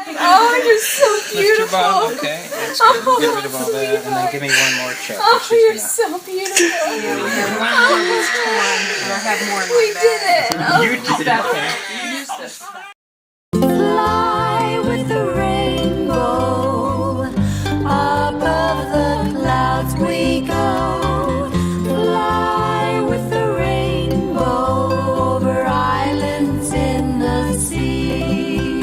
Oh, you're so beautiful. Lift your bottom, okay. That's good. Get rid of all that, and then give me one more check. Oh, you're so beautiful. We did it. Oh, You did it. Okay. You used this. Fly with the rainbow, above the clouds we go. Fly with the rainbow, over islands in the sea.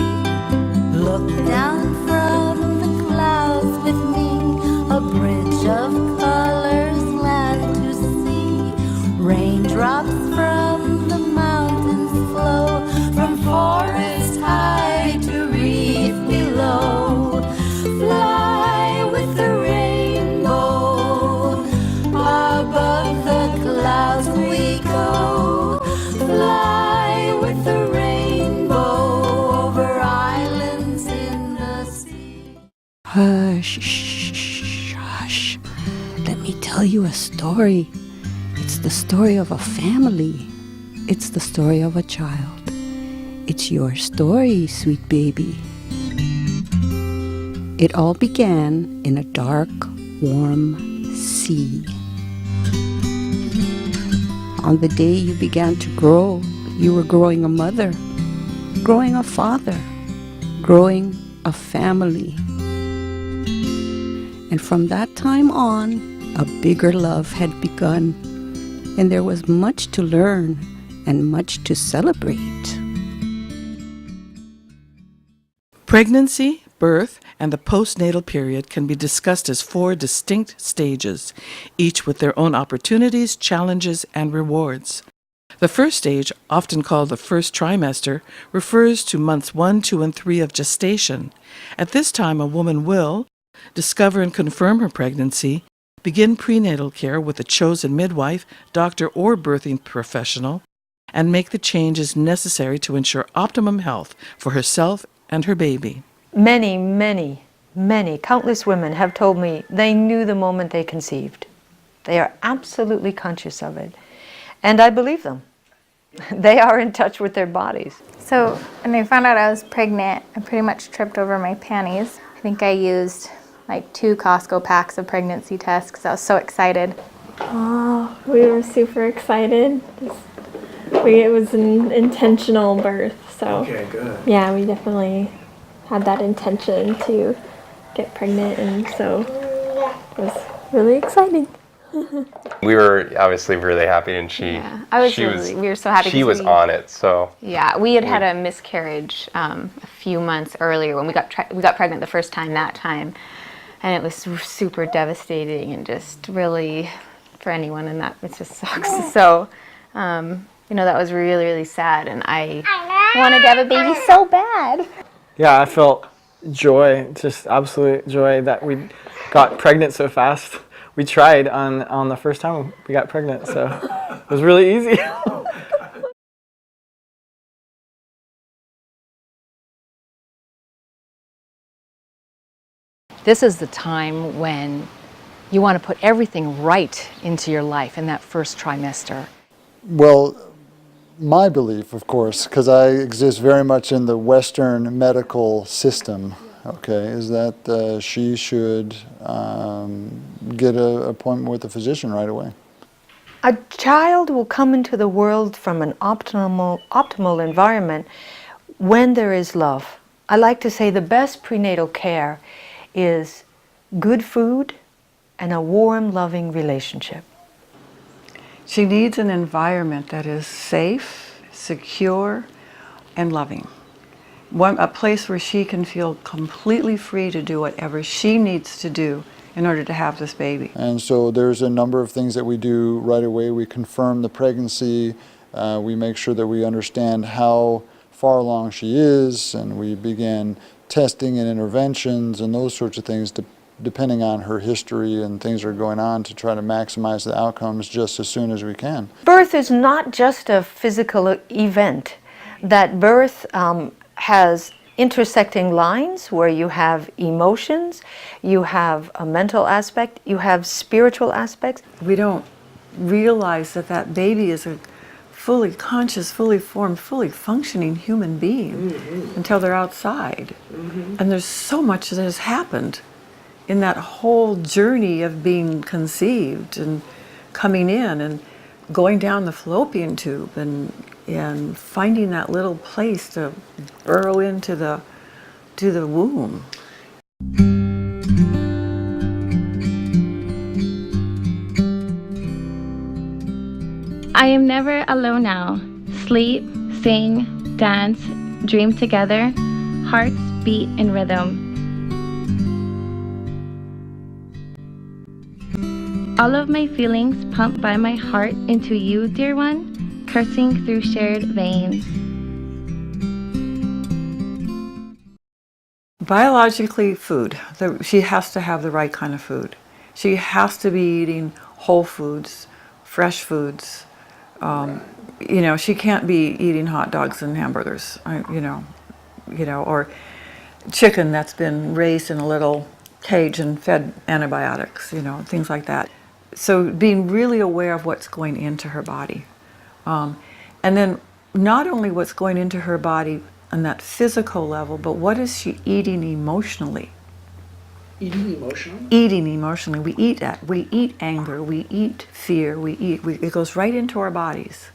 Look down from the clouds with me, a bridge of colors glad to see. Raindrops from the mountains flow, from forest high to reef below. Fly with the rainbow, above the clouds we go. Fly with the rainbow, over islands in the sea. Hush, shh, hush. Let me tell you a story. It's the story of a family. It's the story of a child. It's your story, sweet baby. It all began in a dark, warm sea. On the day you began to grow, you were growing a mother, growing a father, growing a family. And from that time on, a bigger love had begun, and there was much to learn and much to celebrate. Pregnancy, birth, and the postnatal period can be discussed as 4 distinct stages, each with their own opportunities, challenges, and rewards. The first stage, often called the first trimester, refers to months 1, 2, and 3 of gestation. At this time, a woman will discover and confirm her pregnancy, begin prenatal care with a chosen midwife, doctor, or birthing professional, and make the changes necessary to ensure optimum health for herself and her baby. Many, countless women have told me they knew the moment they conceived. They are absolutely conscious of it. And I believe them. They are in touch with their bodies. So when I found out I was pregnant, I pretty much tripped over my panties. I think I used like 2 Costco packs of pregnancy tests because I was so excited. Oh, we were super excited. It was an intentional birth, so Okay, good. yeah, we definitely had that intention to get pregnant, and so it was really exciting. We were obviously really happy, and we were so happy. She was on it, so. Yeah, we had had a miscarriage a few months earlier when we got pregnant the first time that time, and it was super devastating and just really for anyone, and that it just sucks. So, that was really, really sad, and I wanted to have a baby so bad. Yeah, I felt joy, just absolute joy that we got pregnant so fast. We tried on the first time we got pregnant, so it was really easy. This is the time when you want to put everything right into your life in that first trimester. Well, my belief, of course, because I exist very much in the Western medical system, okay, is that she should get an appointment with a physician right away. A child will come into the world from an optimal environment when there is love. I like to say the best prenatal care is good food and a warm, loving relationship. She needs an environment that is safe, secure, and loving. A place where she can feel completely free to do whatever she needs to do in order to have this baby. And so there's a number of things that we do right away. We confirm the pregnancy, we make sure that we understand how far along she is, and we begin testing and interventions and those sorts of things depending on her history and things that are going on to try to maximize the outcomes just as soon as we can. Birth is not just a physical event. That birth has intersecting lines where you have emotions, you have a mental aspect, you have spiritual aspects. We don't realize that that baby is a fully conscious, fully formed, fully functioning human being until they're outside. And there's so much that has happened in that whole journey of being conceived and coming in and going down the fallopian tube and finding that little place to burrow into the womb. I am never alone now. Sleep, sing, dance, dream together. Hearts beat in rhythm. All of my feelings pumped by my heart into you, dear one, coursing through shared veins. Biologically, food. She has to have the right kind of food. She has to be eating whole foods, fresh foods. You know, she can't be eating hot dogs and hamburgers, or chicken that's been raised in a little cage and fed antibiotics, things like that. So being really aware of what's going into her body. And then not only what's going into her body on that physical level, but what is she eating emotionally? Eating emotionally? Eating emotionally. We eat that. We eat anger. We eat fear. It goes right into our bodies.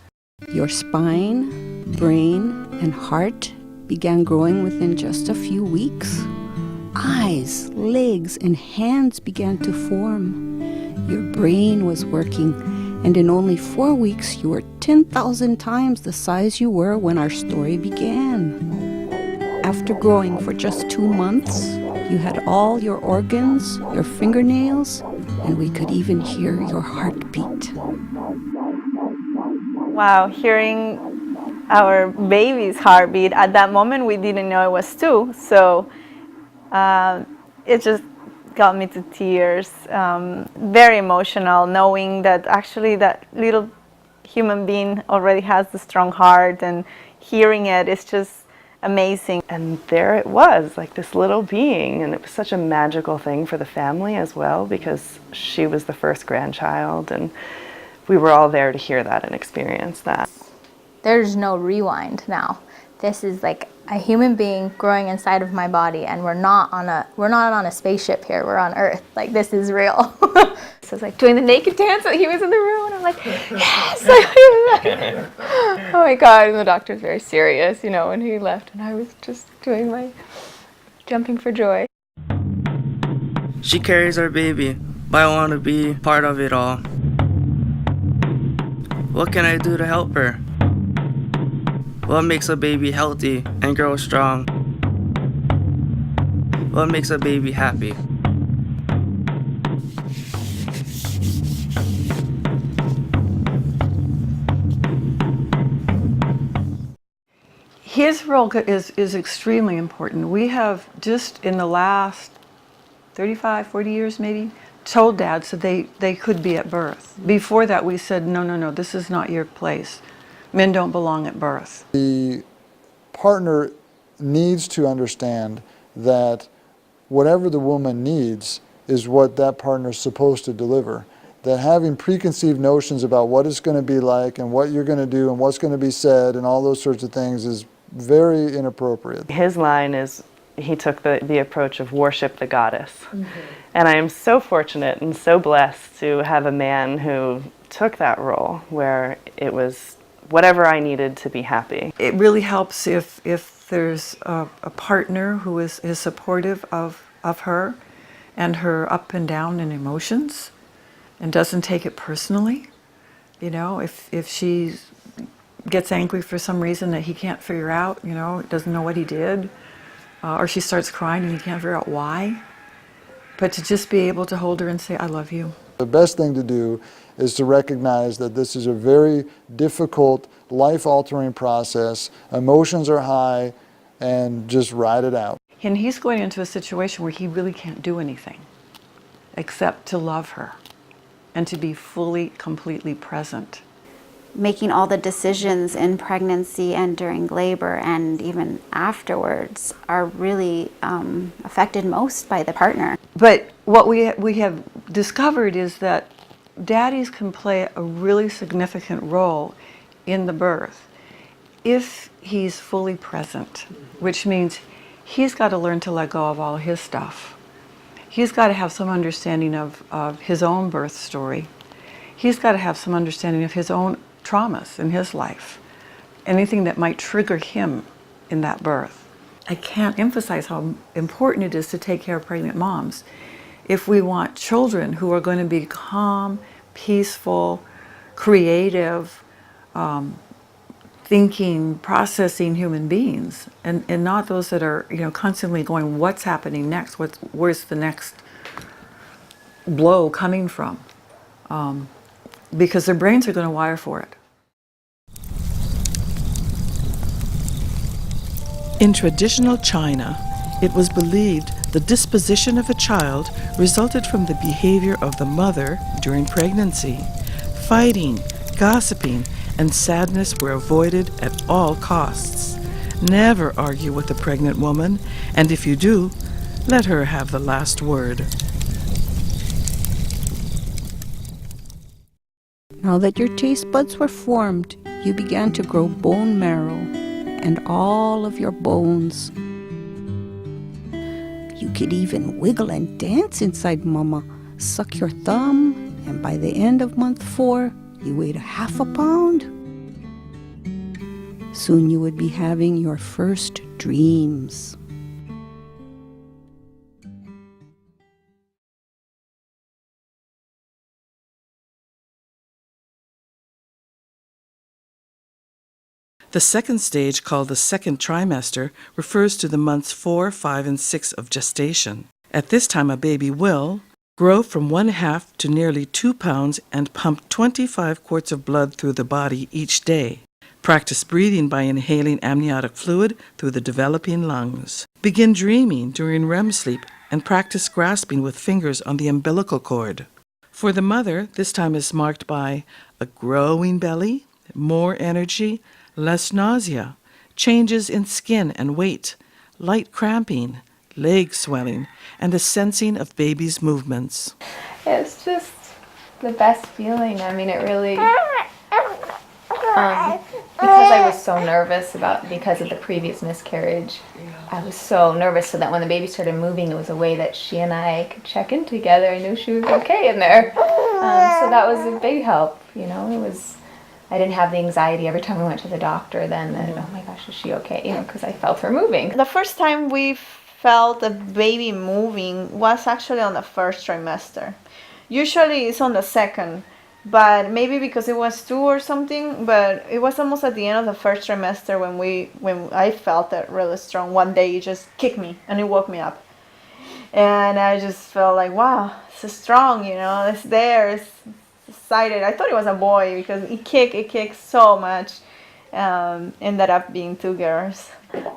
Your spine, brain, and heart began growing within just a few weeks. Eyes, legs, and hands began to form. Your brain was working, and in only 4 weeks, you were 10,000 times the size you were when our story began. After growing for just 2 months, you had all your organs, your fingernails, and we could even hear your heartbeat. Wow, hearing our baby's heartbeat, at that moment we didn't know it was 2, so it just got me to tears. Very emotional, knowing that actually that little human being already has the strong heart, and hearing it is just amazing. And there it was, like this little being, and it was such a magical thing for the family as well, because she was the first grandchild, and we were all there to hear that and experience that. There's no rewind now. This is like a human being growing inside of my body, and we're not on a spaceship here. We're on Earth. Like, this is real. So it's like doing the naked dance. He was in the room, and I'm like, yes! Oh my God! And the doctor's very serious, when he left, and I was just doing my jumping for joy. She carries our baby, but I want to be part of it all. What can I do to help her? What makes a baby healthy and grow strong? What makes a baby happy? His role is extremely important. We have just in the last 35, 40 years maybe, told dads that they could be at birth. Before that we said, no, this is not your place. Men don't belong at birth. The partner needs to understand that whatever the woman needs is what that partner is supposed to deliver. That having preconceived notions about what it's going to be like and what you're going to do and what's going to be said and all those sorts of things is very inappropriate. His line is, he took the approach of worship the goddess. Mm-hmm. And I am so fortunate and so blessed to have a man who took that role, where it was whatever I needed to be happy. It really helps if there's a partner who is supportive of her and her up and down in emotions and doesn't take it personally. If she gets angry for some reason that he can't figure out, doesn't know what he did, or she starts crying and he can't figure out why. But to just be able to hold her and say, I love you. The best thing to do is to recognize that this is a very difficult, life-altering process. Emotions are high, and just ride it out. And he's going into a situation where he really can't do anything except to love her and to be fully, completely present. Making all the decisions in pregnancy and during labor and even afterwards are really affected most by the partner. But what we have discovered is that daddies can play a really significant role in the birth if he's fully present, which means he's got to learn to let go of all his stuff. He's got to have some understanding of his own birth story. He's got to have some understanding of his own traumas in his life, anything that might trigger him in that birth. I can't emphasize how important it is to take care of pregnant moms. If we want children who are going to be calm, peaceful, creative, thinking, processing human beings, and not those that are, constantly going, what's happening next? Where's the next blow coming from? Because their brains are going to wire for it. In traditional China, it was believed the disposition of a child resulted from the behavior of the mother during pregnancy. Fighting, gossiping, and sadness were avoided at all costs. Never argue with a pregnant woman, and if you do, let her have the last word. Now that your taste buds were formed, you began to grow bone marrow and all of your bones. You could even wiggle and dance inside Mama, suck your thumb, and by the end of month 4, you weighed 1/2 pound. Soon you would be having your first dreams. The second stage, called the second trimester, refers to the months 4, 5, and 6 of gestation. At this time, a baby will grow from 1/2 to nearly 2 pounds and pump 25 quarts of blood through the body each day. Practice breathing by inhaling amniotic fluid through the developing lungs. Begin dreaming during REM sleep and practice grasping with fingers on the umbilical cord. For the mother, this time is marked by a growing belly, more energy, less nausea, changes in skin and weight, light cramping, leg swelling, and a sensing of baby's movements. It's just the best feeling. I mean, it really, because I was so nervous because of the previous miscarriage, I was so nervous so that when the baby started moving, it was a way that she and I could check in together. I knew she was okay in there. So that was a big help, I didn't have the anxiety every time we went to the doctor then that, oh my gosh, is she okay? Because I felt her moving. The first time we felt the baby moving was actually on the first trimester. Usually it's on the second, but maybe because it was 2 or something, but it was almost at the end of the first trimester when I felt it really strong. One day it just kicked me and it woke me up. And I just felt like, wow, it's strong, it's there, it's excited. I thought it was a boy because it kicked so much. Ended up being 2 girls.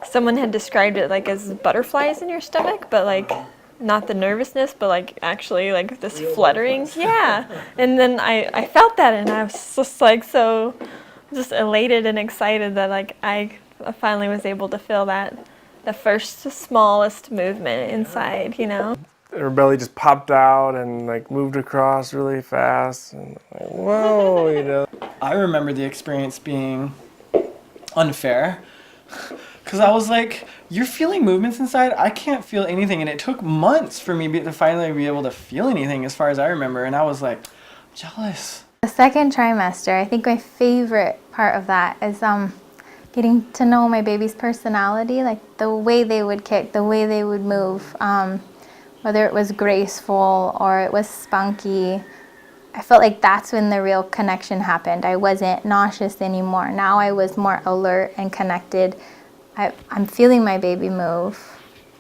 Someone had described it like as butterflies in your stomach, but like not the nervousness, but like actually like this fluttering. Yeah. And then I felt that and I was just like so just elated and excited that like I finally was able to feel that, the first smallest movement inside, Her belly just popped out and like moved across really fast and like, whoa, I remember the experience being unfair because I was like, you're feeling movements inside, I can't feel anything, and it took months for me to finally be able to feel anything as far as I remember, and I was like, jealous. The second trimester, I think my favorite part of that is getting to know my baby's personality, like the way they would kick, the way they would move, whether it was graceful or it was spunky. I felt like that's when the real connection happened. I wasn't nauseous anymore. Now I was more alert and connected. I'm feeling my baby move.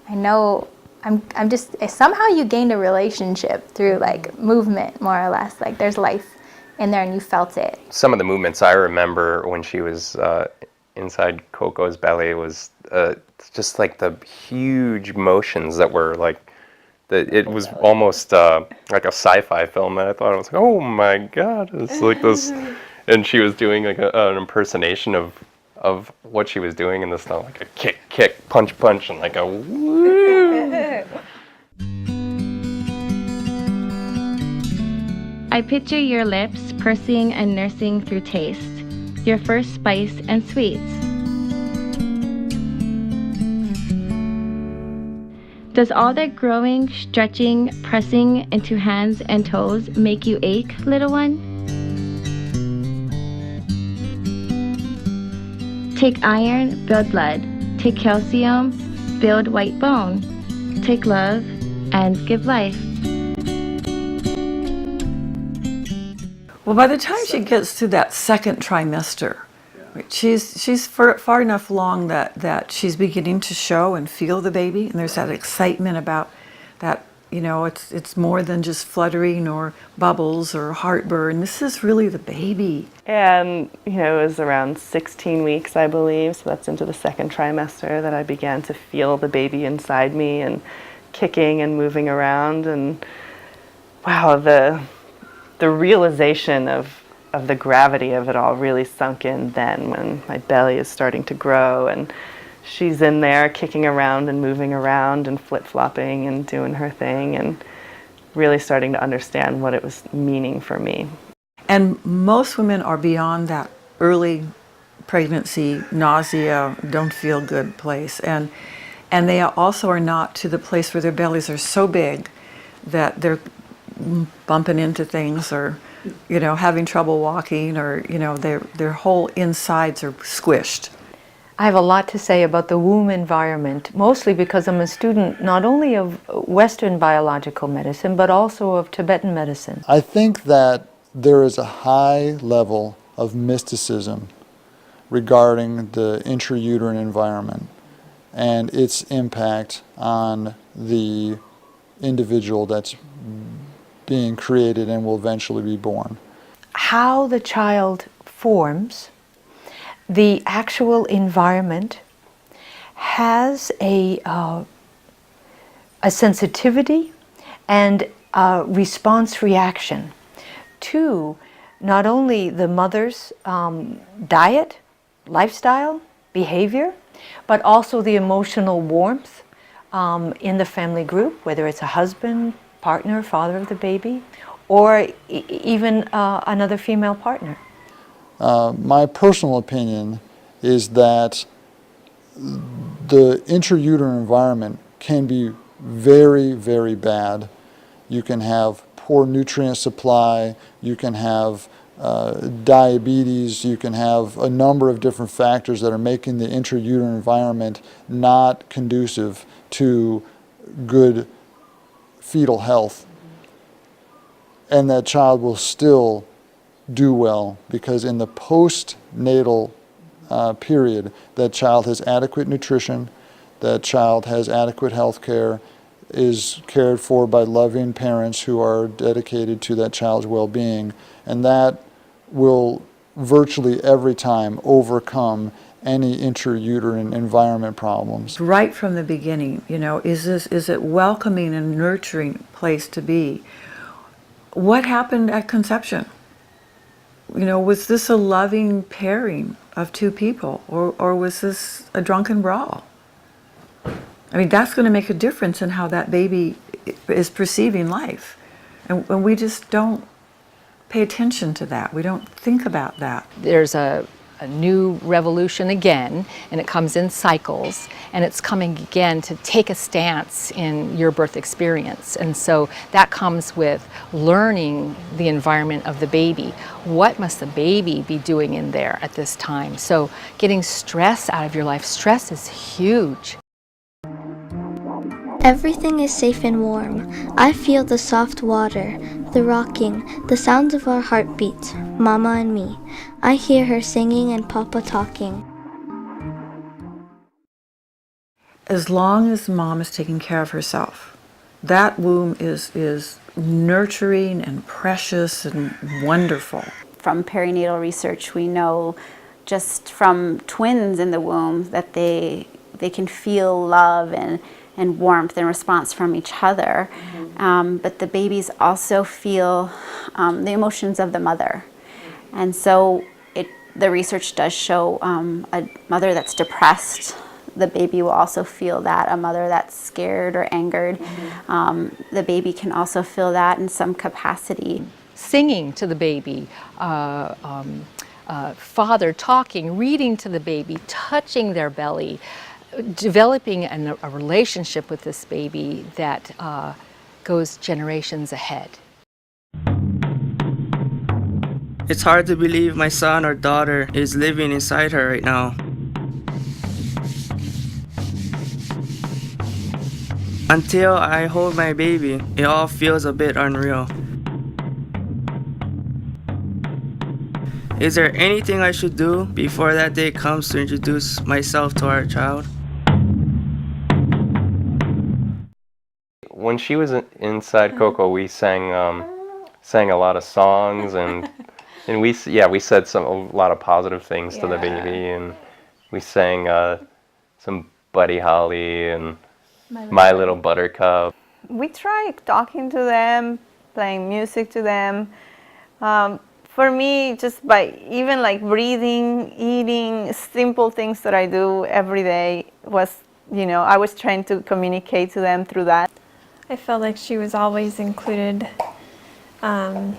I know I'm just, somehow you gained a relationship through like movement, more or less. Like there's life in there and you felt it. Some of the movements I remember when she was inside Coco's belly was just like the huge motions that were like, it was almost like a sci-fi film, and I thought, I was like, oh my god, it's like this, and she was doing like an impersonation of what she was doing in this stuff, like a kick, punch, and like a woo. I picture your lips pursing and nursing through taste, your first spice and sweets. Does all that growing, stretching, pressing into hands and toes make you ache, little one? Take iron, build blood. Take calcium, build white bone. Take love, and give life. Well, by the time she gets to that second trimester, she's far enough along that she's beginning to show and feel the baby, and there's that excitement about that, you know, it's more than just fluttering or bubbles or heartburn. This is really the baby. And, you know, it was around 16 weeks, I believe, so that's into the second trimester that I began to feel the baby inside me and kicking and moving around. And wow, the realization of the gravity of it all really sunk in then, when my belly is starting to grow and she's in there kicking around and moving around and flip-flopping and doing her thing, and really starting to understand what it was meaning for me. And most women are beyond that early pregnancy, nausea, don't feel good place. And they also are not to the place where their bellies are so big that they're bumping into things, or, you know, having trouble walking, or, you know, their whole insides are squished. I have a lot to say about the womb environment, mostly because I'm a student not only of Western biological medicine, but also of Tibetan medicine. I think that there is a high level of mysticism regarding the intrauterine environment and its impact on the individual that's being created and will eventually be born. How the child forms, the actual environment has a sensitivity and a response reaction to not only the mother's diet, lifestyle, behavior, but also the emotional warmth in the family group, whether it's a husband, partner, father of the baby, or even another female partner. My personal opinion is that the intrauterine environment can be very, very bad. You can have poor nutrient supply, you can have diabetes, you can have a number of different factors that are making the intrauterine environment not conducive to good fetal health. And that child will still do well, because in the postnatal period, that child has adequate nutrition, that child has adequate health care, is cared for by loving parents who are dedicated to that child's well-being, and that will virtually every time overcome any intrauterine environment problems. Right from the beginning, you know, is it welcoming and nurturing place to be? What happened at conception? You know, was this a loving pairing of two people, or was this a drunken brawl? I mean, that's going to make a difference in how that baby is perceiving life. And we just don't pay attention to that. We don't think about that. There's a new revolution again, and it comes in cycles, and it's coming again to take a stance in your birth experience. And so that comes with learning the environment of the baby. What must the baby be doing in there at this time? So getting stress out of your life. Stress is huge. Everything is safe and warm. I feel the soft water, the rocking, the sounds of our heartbeats, Mama and me. I hear her singing and Papa talking. As long as Mom is taking care of herself, that womb is nurturing and precious and wonderful. From perinatal research, we know just from twins in the womb that they can feel love and warmth and response from each other. But the babies also feel the emotions of the mother. And so the research does show a mother that's depressed, the baby will also feel that. A mother that's scared or angered, the baby can also feel that in some capacity. Singing to the baby, father talking, reading to the baby, touching their belly, developing a relationship with this baby that goes generations ahead. It's hard to believe my son or daughter is living inside her right now. Until I hold my baby, it all feels a bit unreal. Is there anything I should do before that day comes to introduce myself to our child? When she was inside Coco, we sang a lot of songs, and we said a lot of positive things to the baby, and we sang some Buddy Holly and My Little Buttercup. We try talking to them, playing music to them. For me, just by even like breathing, eating, simple things that I do every day was, I was trying to communicate to them through that. I felt like she was always included, talking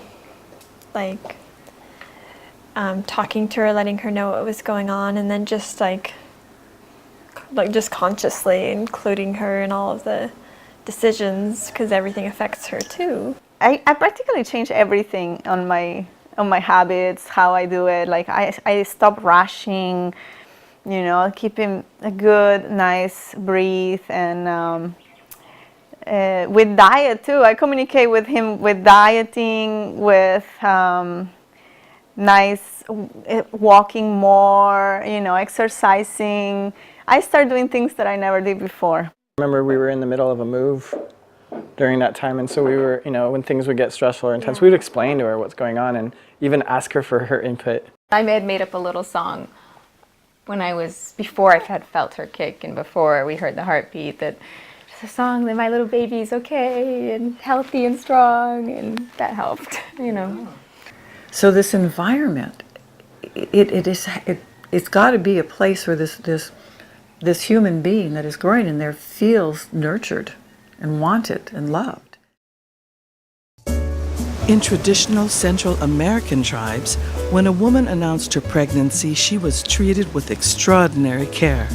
to her, letting her know what was going on, and then just just consciously including her in all of the decisions, because everything affects her too. I practically changed everything on my habits, how I do it. Like I stopped rushing, keeping a good, nice breathe, and with diet too. I communicate with him with dieting, with nice walking more, exercising. I started doing things that I never did before. I remember we were in the middle of a move during that time, and so we were, when things would get stressful or intense, we would explain to her what's going on and even ask her for her input. I had made up a little song before I had felt her kick and before we heard the heartbeat, that just a song that my little baby's okay and healthy and strong, and that helped, So this environment, it's got to be a place where this human being that is growing in there feels nurtured and wanted and loved. In traditional Central American tribes, when a woman announced her pregnancy, she was treated with extraordinary care.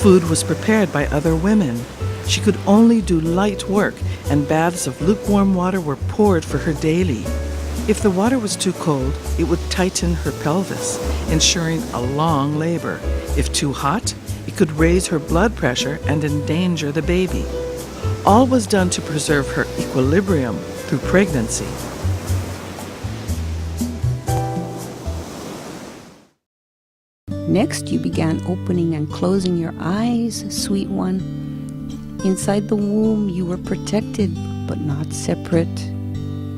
Food was prepared by other women. She could only do light work, and baths of lukewarm water were poured for her daily. If the water was too cold, it would tighten her pelvis, ensuring a long labor. If too hot, it could raise her blood pressure and endanger the baby. All was done to preserve her equilibrium through pregnancy. Next, you began opening and closing your eyes, sweet one. Inside the womb, you were protected, but not separate.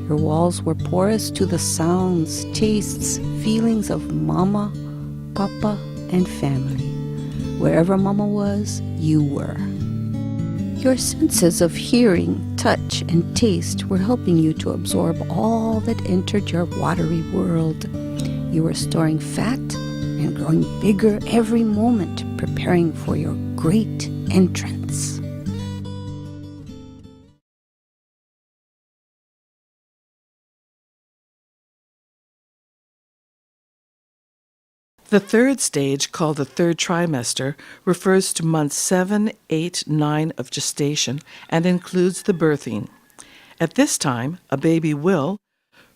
Your walls were porous to the sounds, tastes, feelings of Mama, Papa, and family. Wherever Mama was, you were. Your senses of hearing, touch, and taste were helping you to absorb all that entered your watery world. You were storing fat and growing bigger every moment, preparing for your great entrance. The third stage, called the third trimester, refers to months 7, 8, 9 of gestation and includes the birthing. At this time, a baby will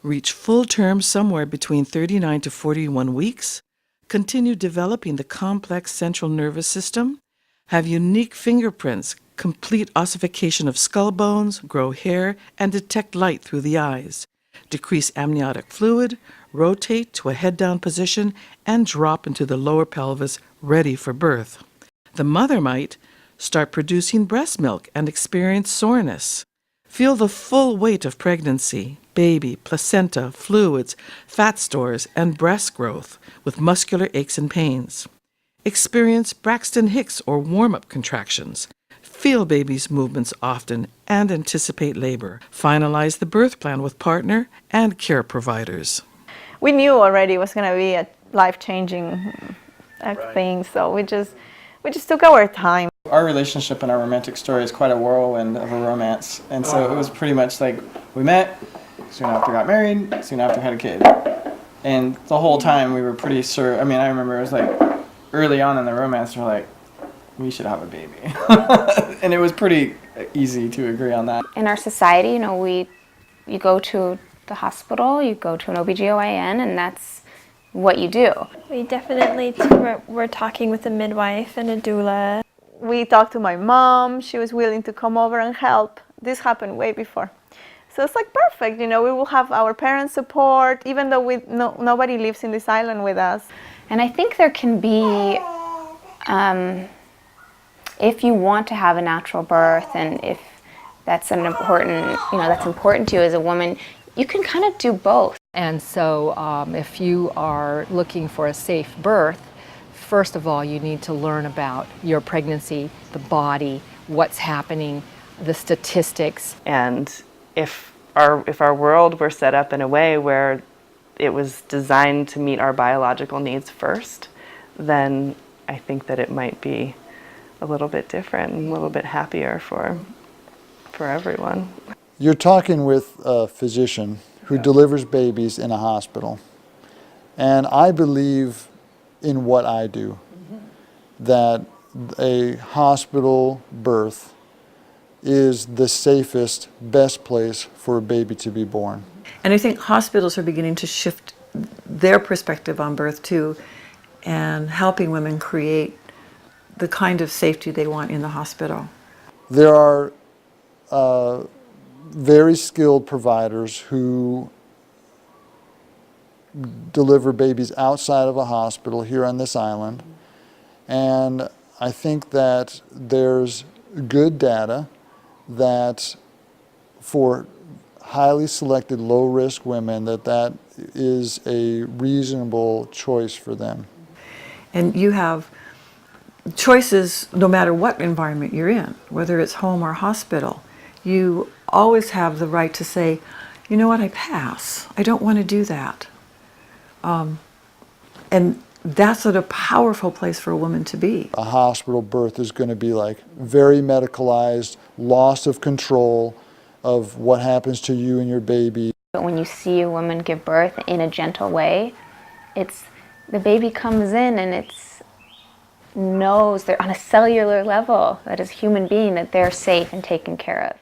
reach full term somewhere between 39 to 41 weeks, continue developing the complex central nervous system, have unique fingerprints, complete ossification of skull bones, grow hair, and detect light through the eyes, decrease amniotic fluid, rotate to a head-down position, and drop into the lower pelvis, ready for birth. The mother might start producing breast milk and experience soreness. Feel the full weight of pregnancy, baby, placenta, fluids, fat stores, and breast growth with muscular aches and pains. Experience Braxton Hicks or warm-up contractions. Feel baby's movements often and anticipate labor. Finalize the birth plan with partner and care providers. We knew already it was going to be a life-changing thing, so we just took our time. Our relationship and our romantic story is quite a whirlwind of a romance, and so it was pretty much like we met, soon after got married, soon after had a kid. And the whole time we were pretty sure, I remember it was like early on in the romance we're like, we should have a baby. And it was pretty easy to agree on that. In our society, you know, you go to the hospital, you go to an OBGYN, and that's what you do. We definitely were talking with a midwife and a doula. We talked to my mom. She was willing to come over and help. This happened way before. So it's like perfect, you know, we will have our parents' support, even though nobody lives in this island with us. And I think there can be, if you want to have a natural birth, and if that's an important, you know, that's important to you as a woman, you can kind of do both. And so if you are looking for a safe birth, first of all, you need to learn about your pregnancy, the body, what's happening, the statistics. And if our world were set up in a way where it was designed to meet our biological needs first, then I think that it might be a little bit different and a little bit happier for everyone. You're talking with a physician who delivers babies in a hospital. And I believe in what I do, that a hospital birth is the safest, best place for a baby to be born. And I think hospitals are beginning to shift their perspective on birth too, and helping women create the kind of safety they want in the hospital. There are very skilled providers who deliver babies outside of a hospital here on this island. And I think that there's good data that for highly selected low-risk women that is a reasonable choice for them. And you have choices no matter what environment you're in, whether it's home or hospital. You always have the right to say, you know what, I pass. I don't want to do that. And that's a powerful place for a woman to be. A hospital birth is going to be like very medicalized, loss of control of what happens to you and your baby. But when you see a woman give birth in a gentle way, the baby comes in and knows they're on a cellular level, that as a human being, that they're safe and taken care of.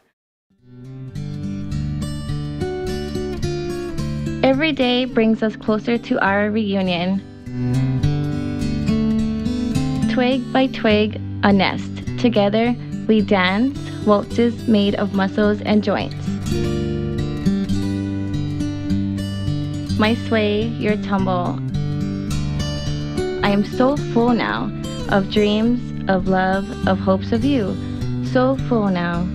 Every day brings us closer to our reunion. Twig by twig, a nest. Together, we dance, waltzes made of muscles and joints. My sway, your tumble. I am so full now of dreams, of love, of hopes of you. So full now.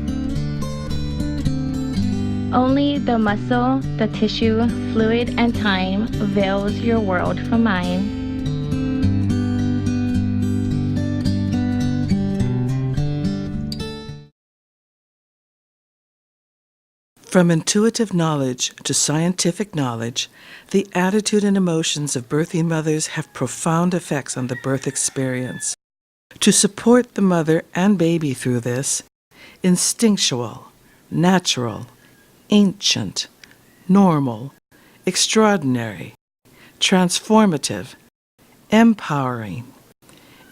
Only the muscle, the tissue, fluid, and time veils your world from mine. From intuitive knowledge to scientific knowledge, the attitude and emotions of birthing mothers have profound effects on the birth experience. To support the mother and baby through this, instinctual, natural, ancient, normal, extraordinary, transformative, empowering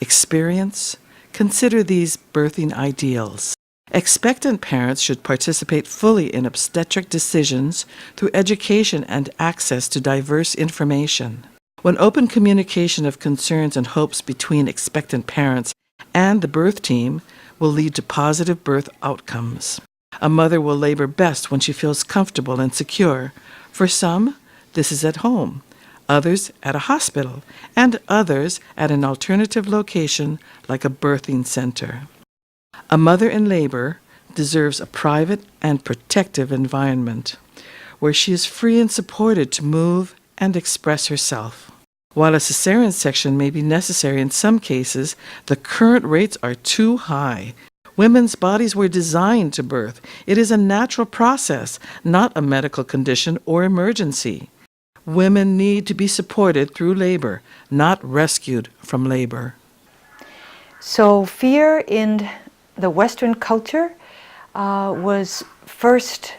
experience, consider these birthing ideals. Expectant parents should participate fully in obstetric decisions through education and access to diverse information. When open communication of concerns and hopes between expectant parents and the birth team will lead to positive birth outcomes. A mother will labor best when she feels comfortable and secure. For some, this is at home, others at a hospital, and others at an alternative location like a birthing center. A mother in labor deserves a private and protective environment where she is free and supported to move and express herself. While a cesarean section may be necessary in some cases, the current rates are too high. Women's bodies were designed to birth. It is a natural process, not a medical condition or emergency. Women need to be supported through labor, not rescued from labor. So fear in the Western culture was first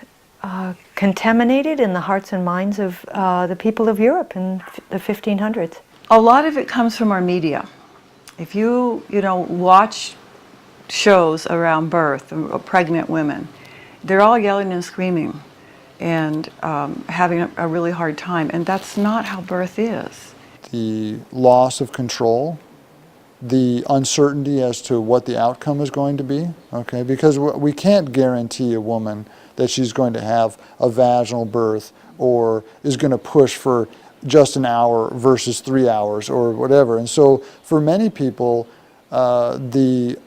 contaminated in the hearts and minds of the people of Europe in the 1500s. A lot of it comes from our media. If you watch shows around birth, pregnant women, they're all yelling and screaming and having a really hard time. And that's not how birth is. The loss of control, the uncertainty as to what the outcome is going to be, okay? Because we can't guarantee a woman that she's going to have a vaginal birth or is going to push for just an hour versus 3 hours or whatever. And so for many people, the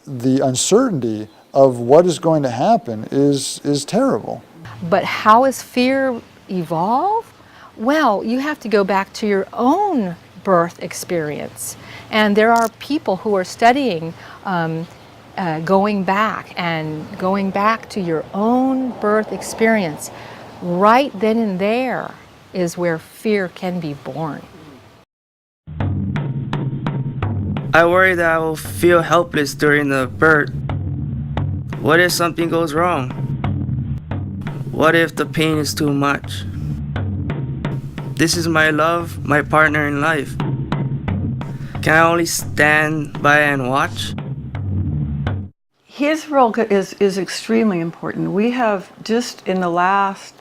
uncertainty of what is going to happen is terrible. But how has fear evolved? Well, you have to go back to your own birth experience. And there are people who are studying going back to your own birth experience. Right then and there is where fear can be born. I worry that I will feel helpless during the birth. What if something goes wrong? What if the pain is too much? This is my love, my partner in life. Can I only stand by and watch? His role is extremely important. We have just in the last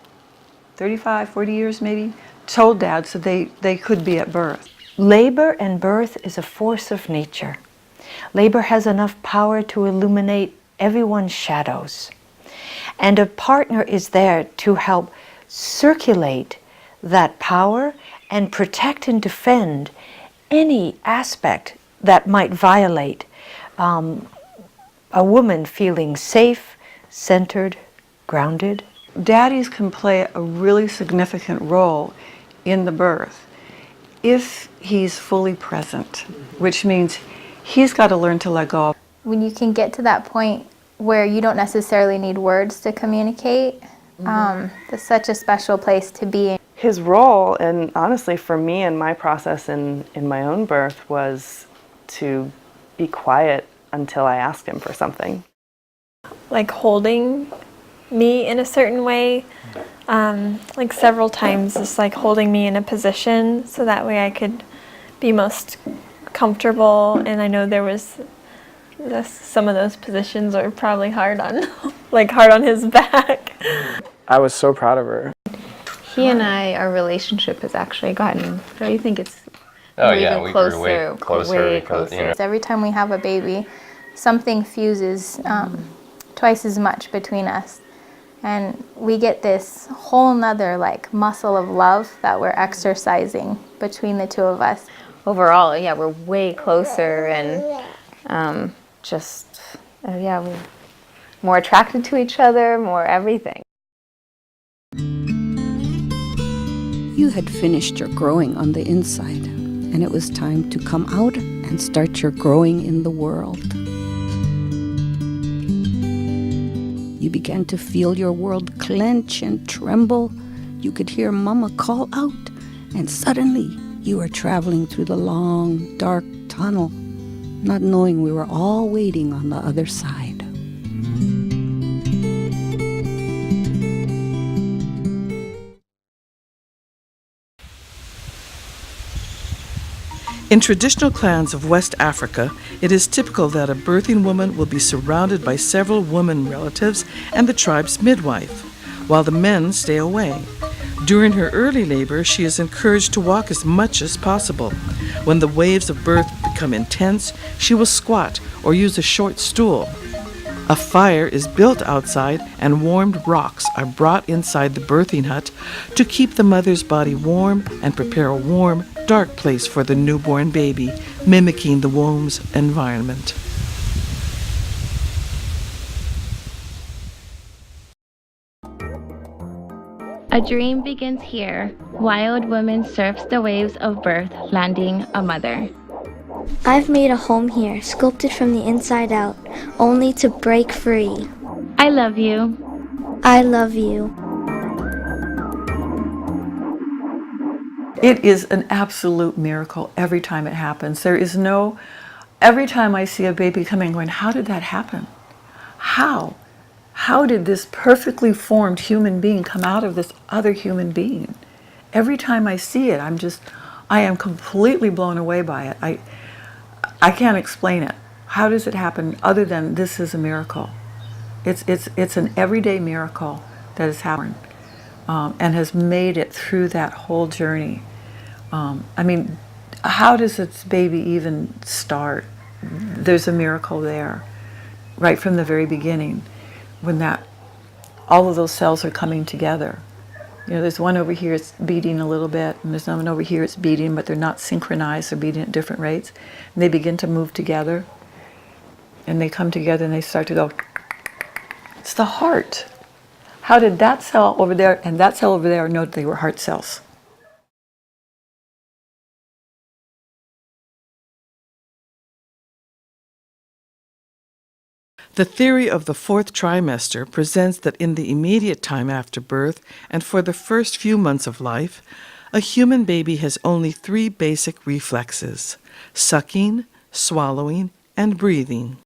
35, 40 years maybe, told dads that they could be at birth. Labor and birth is a force of nature. Labor has enough power to illuminate everyone's shadows. And a partner is there to help circulate that power and protect and defend any aspect that might violate a woman feeling safe, centered, grounded. Daddies can play a really significant role in the birth if he's fully present, which means he's got to learn to let go. When you can get to that point where you don't necessarily need words to communicate, it's such a special place to be in. His role, and honestly for me and my process in my own birth, was to be quiet until I asked him for something. Like holding me in a certain way, like several times, just like holding me in a position so that way I could be most comfortable. And I know there was some of those positions are probably hard on hard on his back. I was so proud of her. He and I, our relationship has actually gotten, I think it's we closer, grew way closer because, you know. Every time we have a baby, something fuses twice as much between us. And we get this whole nother muscle of love that we're exercising between the two of us. Overall, yeah, we're way closer and we're more attracted to each other, more everything. You had finished your growing on the inside, and it was time to come out and start your growing in the world. You began to feel your world clench and tremble. You could hear Mama call out, and suddenly you were traveling through the long, dark tunnel, not knowing we were all waiting on the other side. In traditional clans of West Africa, it is typical that a birthing woman will be surrounded by several woman relatives and the tribe's midwife, while the men stay away. During her early labor, she is encouraged to walk as much as possible. When the waves of birth become intense, she will squat or use a short stool. A fire is built outside and warmed rocks are brought inside the birthing hut to keep the mother's body warm and prepare a warm, dark place for the newborn baby, mimicking the womb's environment. A dream begins here. Wild woman surfs the waves of birth, landing a mother. I've made a home here, sculpted from the inside out, only to break free. I love you. I love you. It is an absolute miracle every time it happens. Every time I see a baby coming going, how did that happen? How? How did this perfectly formed human being come out of this other human being? Every time I see it, I am completely blown away by it. I can't explain it. How does it happen other than this is a miracle? It's an everyday miracle that has happened and has made it through that whole journey. I mean, how does its baby even start? There's a miracle there, right from the very beginning, when all of those cells are coming together. You know, there's one over here, it's beating a little bit, and there's one over here, it's beating, but they're not synchronized, they're beating at different rates. And they begin to move together, and they come together and they start to go. It's the heart. How did that cell over there and that cell over there know that they were heart cells? The theory of the fourth trimester presents that in the immediate time after birth and for the first few months of life, a human baby has only 3 basic reflexes: sucking, swallowing, and breathing.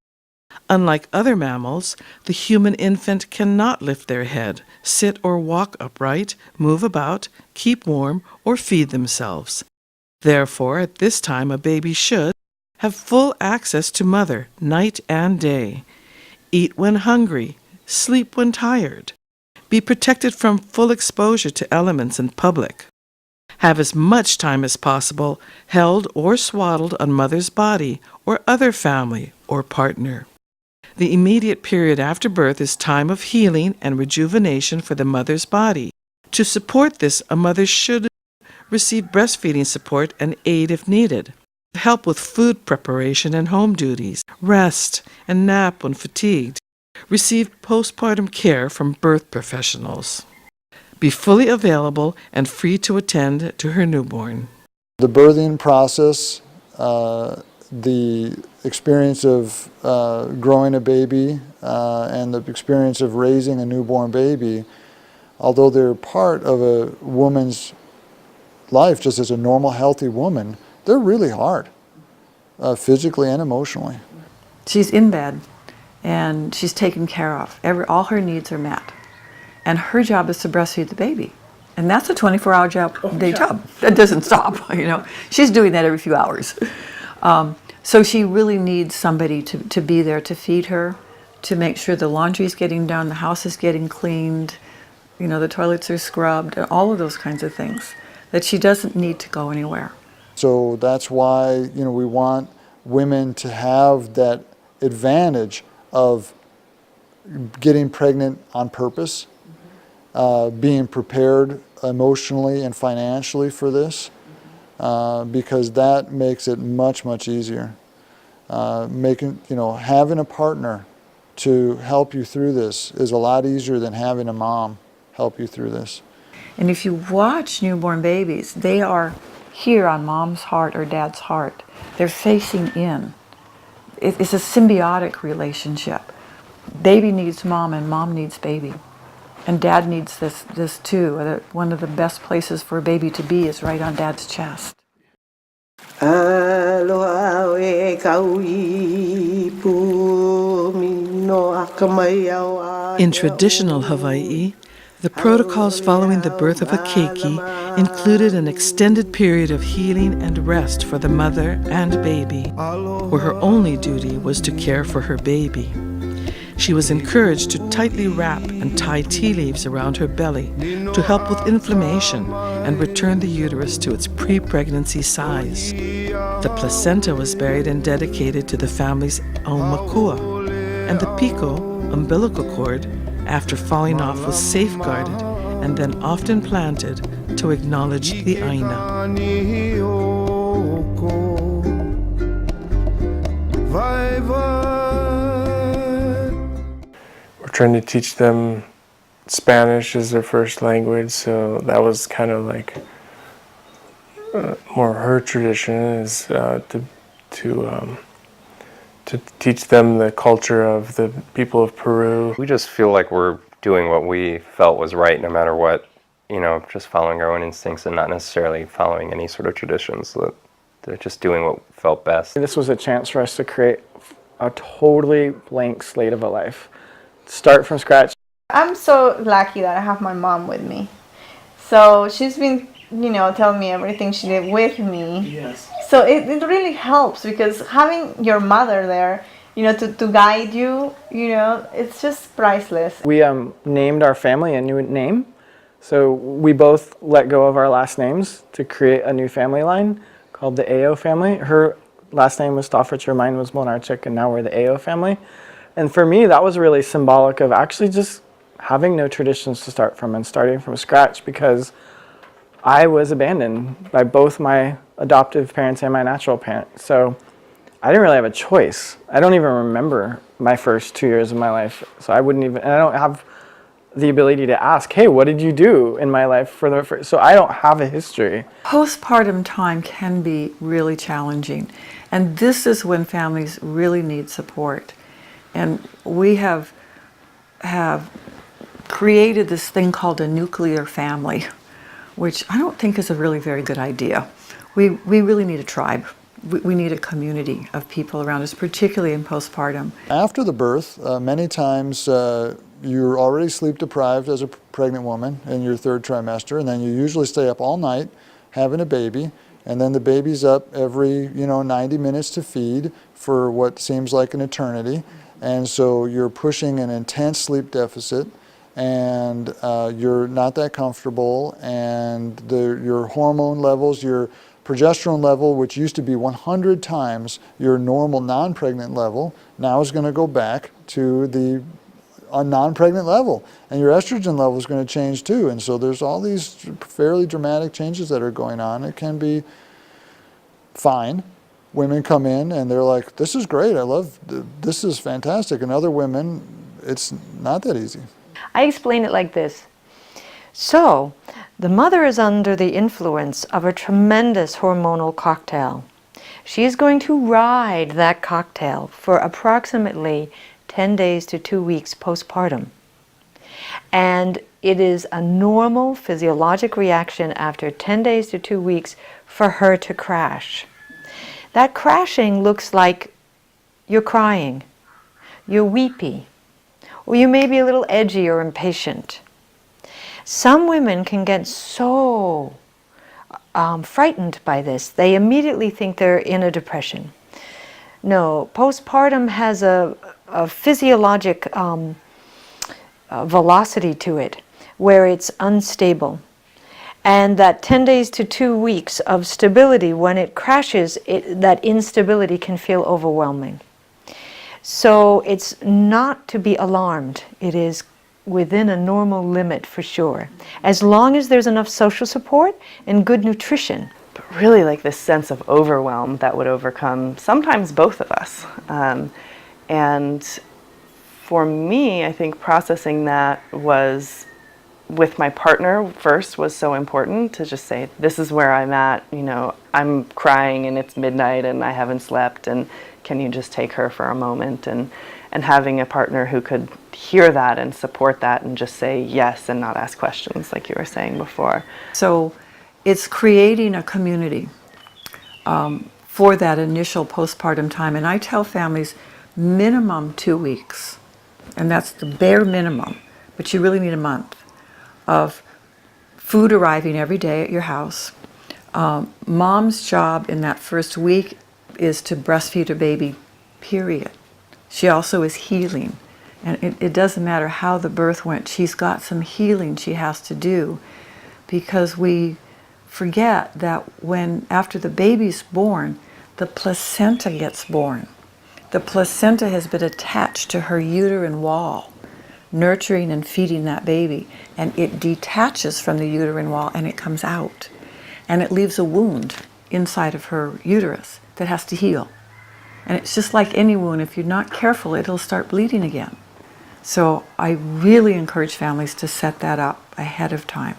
Unlike other mammals, the human infant cannot lift their head, sit or walk upright, move about, keep warm, or feed themselves. Therefore, at this time, a baby should have full access to mother night and day, eat when hungry, sleep when tired, be protected from full exposure to elements in public, have as much time as possible held or swaddled on mother's body or other family or partner. The immediate period after birth is time of healing and rejuvenation for the mother's body. To support this, a mother should receive breastfeeding support and aid if needed, help with food preparation and home duties, rest and nap when fatigued, receive postpartum care from birth professionals, be fully available and free to attend to her newborn. The birthing process, the experience of growing a baby and the experience of raising a newborn baby, although they're part of a woman's life just as a normal, healthy woman, they're really hard, physically and emotionally. She's in bed and she's taken care of. All her needs are met. And her job is to breastfeed the baby. And that's a 24-hour job. That doesn't stop, you know. She's doing that every few hours. So she really needs somebody to be there to feed her, to make sure the laundry's getting done, the house is getting cleaned, you know, the toilets are scrubbed, and all of those kinds of things, that she doesn't need to go anywhere. So that's why, you know, we want women to have that advantage of getting pregnant on purpose, being prepared emotionally and financially for this, because that makes it much, much easier. Having a partner to help you through this is a lot easier than having a mom help you through this. And if you watch newborn babies, they are here on mom's heart or dad's heart. They're facing in. It's a symbiotic relationship. Baby needs mom and mom needs baby. And dad needs this too. One of the best places for a baby to be is right on dad's chest. In traditional Hawaii, the protocols following the birth of a keiki included an extended period of healing and rest for the mother and baby, where her only duty was to care for her baby. She was encouraged to tightly wrap and tie tea leaves around her belly to help with inflammation and return the uterus to its pre-pregnancy size. The placenta was buried and dedicated to the family's aumakua, and the piko, umbilical cord, after falling off was safeguarded and then often planted to acknowledge the aina. We're trying to teach them Spanish as their first language, so that was kind of like more her tradition, is to teach them the culture of the people of Peru. We just feel like we're doing what we felt was right, no matter what, just following our own instincts and not necessarily following any sort of traditions. They're just doing what felt best. This was a chance for us to create a totally blank slate of a life. Start from scratch. I'm so lucky that I have my mom with me. So she's been, telling me everything she did with me. Yes. So it really helps because having your mother there, you know, to guide you, you know, it's just priceless. We named our family a new name. So we both let go of our last names to create a new family line called the AO family. Her last name was Staffordshire, mine was Monarchik, and now we're the AO family. And for me, that was really symbolic of actually just having no traditions to start from and starting from scratch, because I was abandoned by both my adoptive parents and my natural parent. So I didn't really have a choice. I don't even remember my first 2 years of my life. So I wouldn't even, and I don't have the ability to ask, hey, what did you do in my life for the first, so I don't have a history. Postpartum time can be really challenging, and this is when families really need support. And we have created this thing called a nuclear family, which I don't think is a really very good idea. We really need a tribe. We need a community of people around us, particularly in postpartum. After the birth, many times you're already sleep deprived as a pregnant woman in your third trimester, and then you usually stay up all night having a baby, and then the baby's up every 90 minutes to feed for what seems like an eternity, and so you're pushing an intense sleep deficit, and you're not that comfortable, and your hormone levels, your progesterone level, which used to be 100 times your normal non-pregnant level, now is going to go back to the non-pregnant level, and your estrogen level is going to change too. And so there's all these fairly dramatic changes that are going on. It can be fine. Women come in and they're like, this is great, this is fantastic. And other women, it's not that easy. I explain it like this. So, the mother is under the influence of a tremendous hormonal cocktail. She is going to ride that cocktail for approximately 10 days to 2 weeks postpartum. And it is a normal physiologic reaction after 10 days to 2 weeks for her to crash. That crashing looks like you're crying, you're weepy, or you may be a little edgy or impatient. Some women can get so frightened by this, they immediately think they're in a depression. No, postpartum has a physiologic velocity to it, where it's unstable. And that 10 days to 2 weeks of stability, when it crashes, that instability can feel overwhelming. So it's not to be alarmed. It is within a normal limit for sure, as long as there's enough social support and good nutrition. But really like this sense of overwhelm that would overcome sometimes both of us. And for me, I think processing that was with my partner first was so important, to just say, this is where I'm at, I'm crying and it's midnight and I haven't slept, and can you just take her for a moment? And having a partner who could hear that and support that and just say yes and not ask questions like you were saying before. So it's creating a community for that initial postpartum time. And I tell families minimum 2 weeks, and that's the bare minimum, but you really need a month of food arriving every day at your house. Mom's job in that first week is to breastfeed her baby, period. She also is healing. And it doesn't matter how the birth went, she's got some healing she has to do, because we forget that after the baby's born, the placenta gets born. The placenta has been attached to her uterine wall, nurturing and feeding that baby, and it detaches from the uterine wall and it comes out. And it leaves a wound inside of her uterus that has to heal. And it's just like any wound, if you're not careful, it'll start bleeding again. So I really encourage families to set that up ahead of time.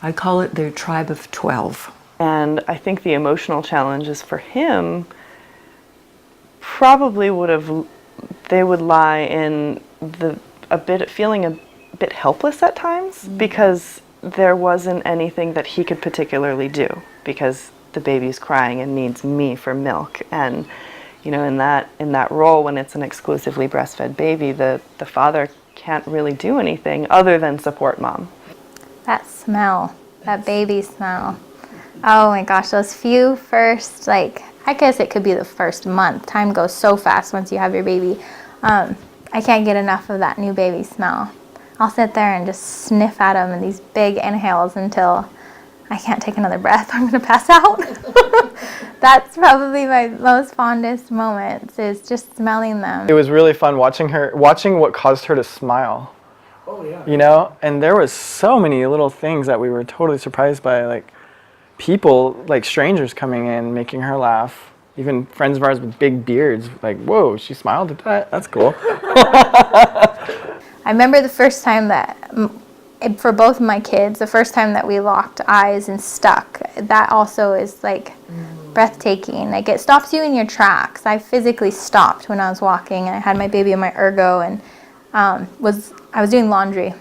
I call it their tribe of 12. And I think the emotional challenges for him probably would lie in feeling a bit helpless at times, because there wasn't anything that he could particularly do, because the baby's crying and needs me for milk. And in that role, when it's an exclusively breastfed baby, the father can't really do anything other than support mom. That smell, that baby smell. Oh my gosh, those few first, like, I guess it could be the first month. Time goes so fast once you have your baby. I can't get enough of that new baby smell. I'll sit there and just sniff at them in these big inhales until I can't take another breath. I'm going to pass out. That's probably my most fondest moments, is just smelling them. It was really fun watching what caused her to smile. Oh, yeah. You know, and there was so many little things that we were totally surprised by, like people, like strangers coming in, making her laugh. Even friends of ours with big beards, like, whoa, she smiled at that? That's cool. I remember the first time that, for both of my kids, the first time that we locked eyes and stuck. That also is like breathtaking. Like, it stops you in your tracks. I physically stopped when I was walking, and I had my baby in my ergo, and I was doing laundry,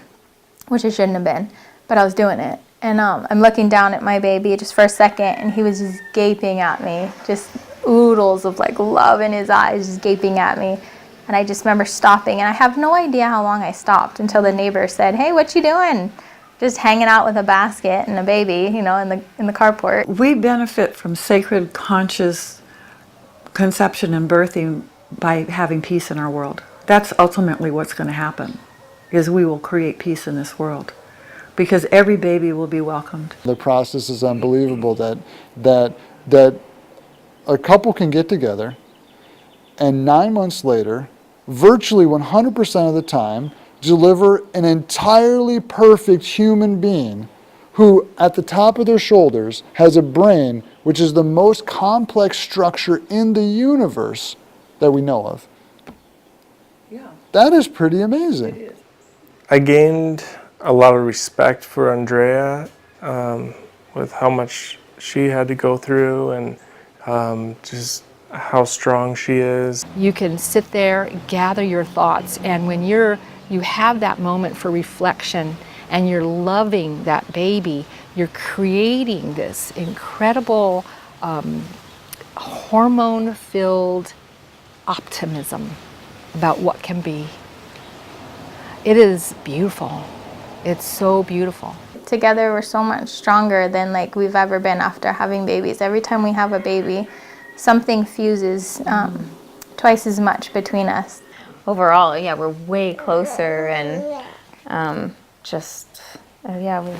which I shouldn't have been, but I was doing it. And I'm looking down at my baby just for a second, and he was just gaping at me, just oodles of like love in his eyes, just gaping at me. And I just remember stopping, and I have no idea how long I stopped until the neighbor said, "Hey, what you doing?" Just hanging out with a basket and a baby, you know, in the carport. We benefit from sacred, conscious conception and birthing by having peace in our world. That's ultimately what's going to happen, is we will create peace in this world, because every baby will be welcomed. The process is unbelievable that a couple can get together and 9 months later, virtually 100% of the time, deliver an entirely perfect human being who, at the top of their shoulders, has a brain which is the most complex structure in the universe that we know of. Yeah. That is pretty amazing. I gained a lot of respect for Andrea with how much she had to go through, and just how strong she is. You can sit there, gather your thoughts, and when you have that moment for reflection and you're loving that baby, you're creating this incredible hormone-filled optimism about what can be. It is beautiful. It's so beautiful. Together we're so much stronger than like we've ever been after having babies. Every time we have a baby, something fuses twice as much between us. Overall, yeah, we're way closer, and we're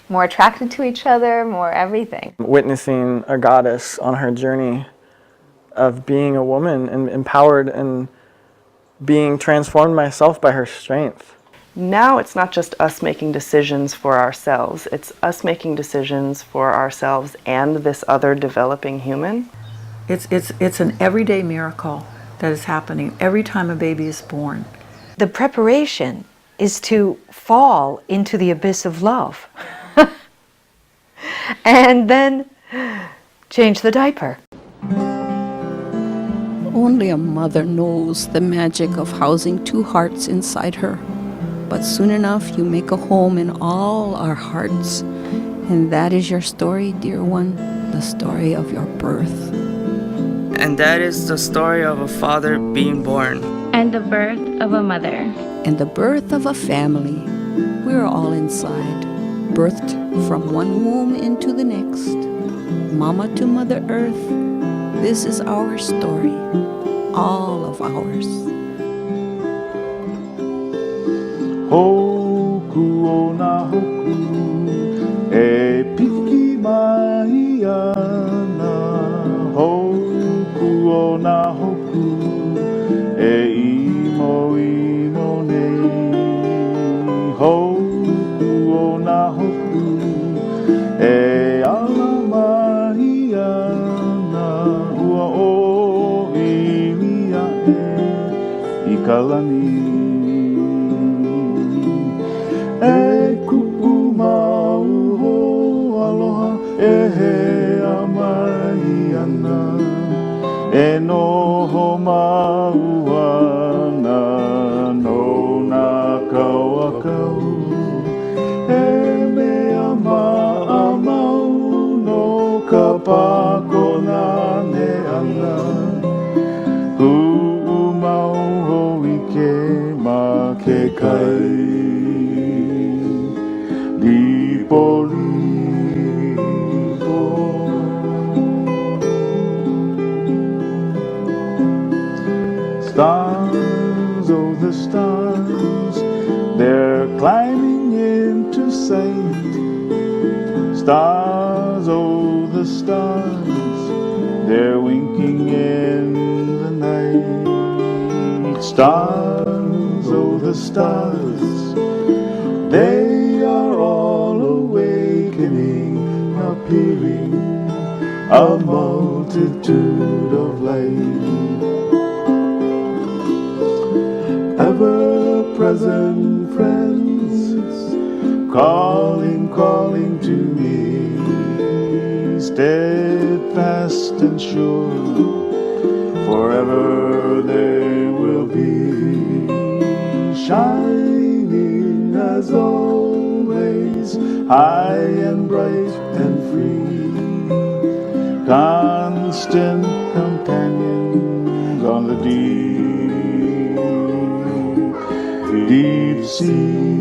more attracted to each other, more everything. Witnessing a goddess on her journey of being a woman and empowered and being transformed myself by her strength. Now it's not just us making decisions for ourselves, it's us making decisions for ourselves and this other developing human. It's an everyday miracle that is happening every time a baby is born. The preparation is to fall into the abyss of love and then change the diaper. Only a mother knows the magic of housing two hearts inside her. But soon enough, you make a home in all our hearts. And that is your story, dear one, the story of your birth. And that is the story of a father being born. And the birth of a mother. And the birth of a family. We're all inside, birthed from one womb into the next. Mama to Mother Earth, this is our story, all of ours. Hoku o na hoku e piki mai ana. Hoku o na hoku e imo ino nei. Hoku o na hoku e ala mai ana. Ua o inia e i kalani. E kupu mau ho aloha e he amai ana. E noho mau ana no na kauakau. E mea maamau no ka pakona ne ana. Hu'u mau ho ike ma ke kai. Lipoli, the stars, they're climbing into sight. Stars, oh the stars, they're winking in the night. Stars, oh the stars, they are all awakening, appearing, a multitude of light. Ever-present friends, calling, calling to me, steadfast and sure, forever they will be, shining as always, high and bright and free, constant companions on the deep, deep sea.